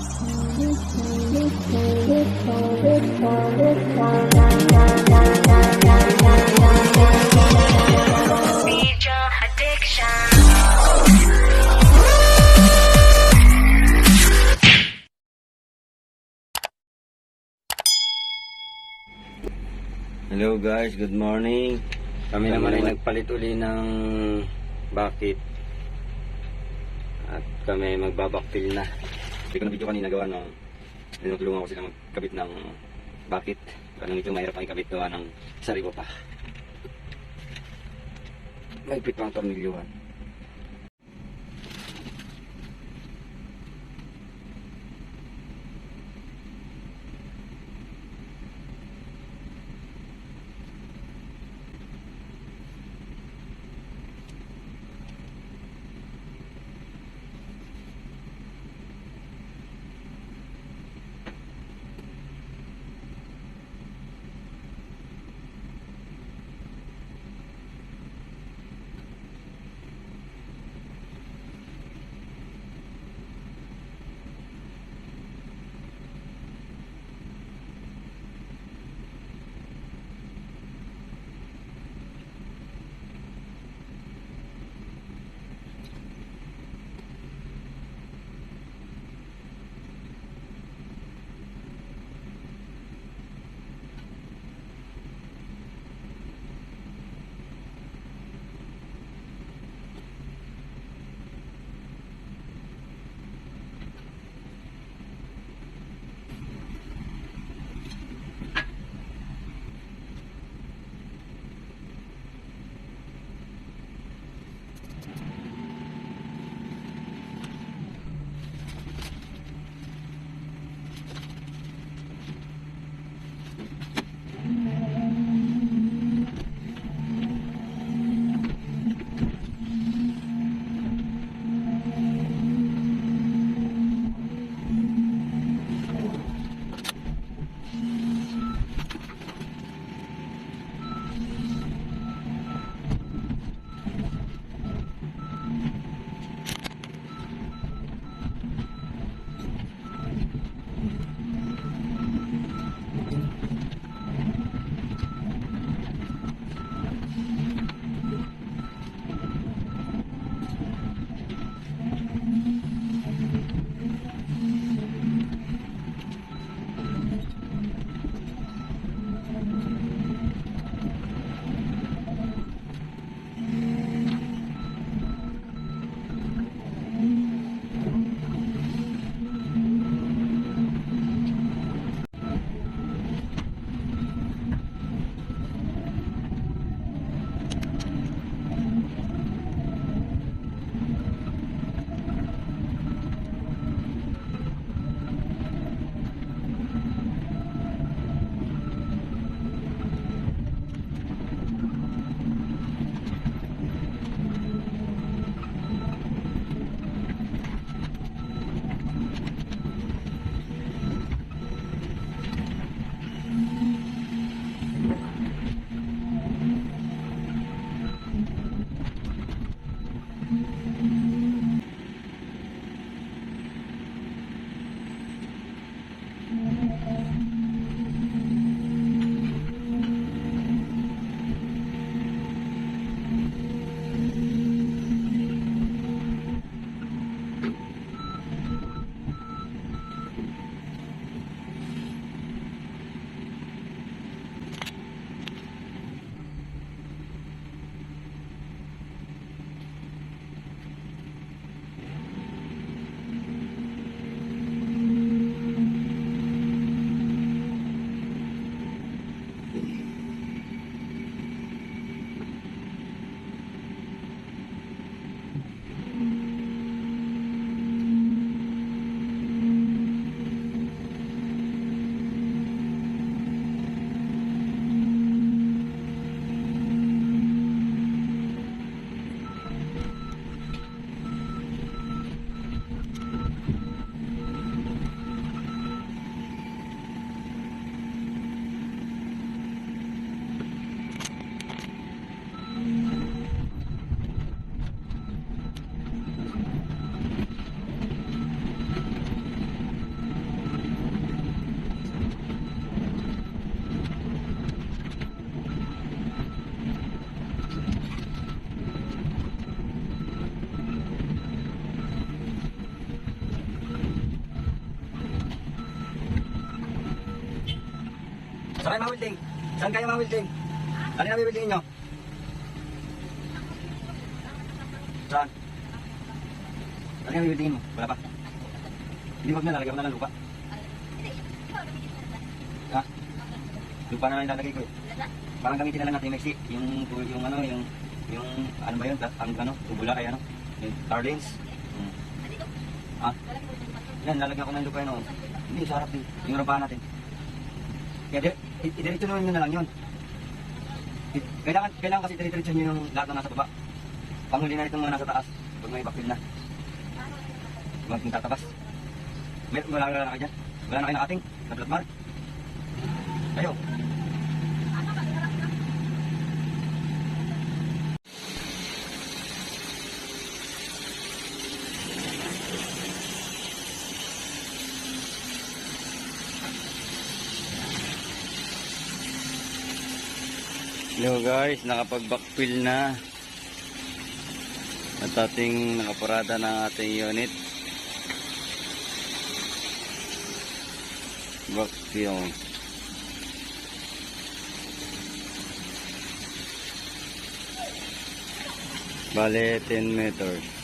Hello guys, good morning. Kami naman ay nagpalit uli ng bucket. At kami magbabakfill na. Hindi ko na video kanina gawa nung tinutulungan ko sila magkabit ng bucket. Kaya medyo mahirap ang ikabit gawa ng sariwa pa. Mahigpit pa ang tornilyuhan. Saan kayo mawilding? Saan kayo mawilding? Ano na mawildingin nyo? Saan? Ano yung mawildingin mo? Wala pa? Hindi wag na, lalagyan mo na ng lupa. Ha? Lupa na lang ilalagay ko eh. Parang gamitin na lang natin yung Mexi. Yung ano ba yun? Ang ano? Tubula ay ano? Yung tar lanes. Ha? Yan, lalagyan ko ng lupa yun. Hindi, sa harap din. Yung rampahan natin. Kaya idiretso naman nyo na lang yun. Kailangan kasi diretso nyo yung lahat na nasa baba. Panghuli na itong mga nasa taas. Pag may backfill na. Huwag yung tatabas. Wala na kayo dyan. Wala na kayo nakating. Sa blood mark. Kayo. Hello guys, nakapag-backfill na at ating nakaparada ng ating unit. Backfill. Bale 10 meters.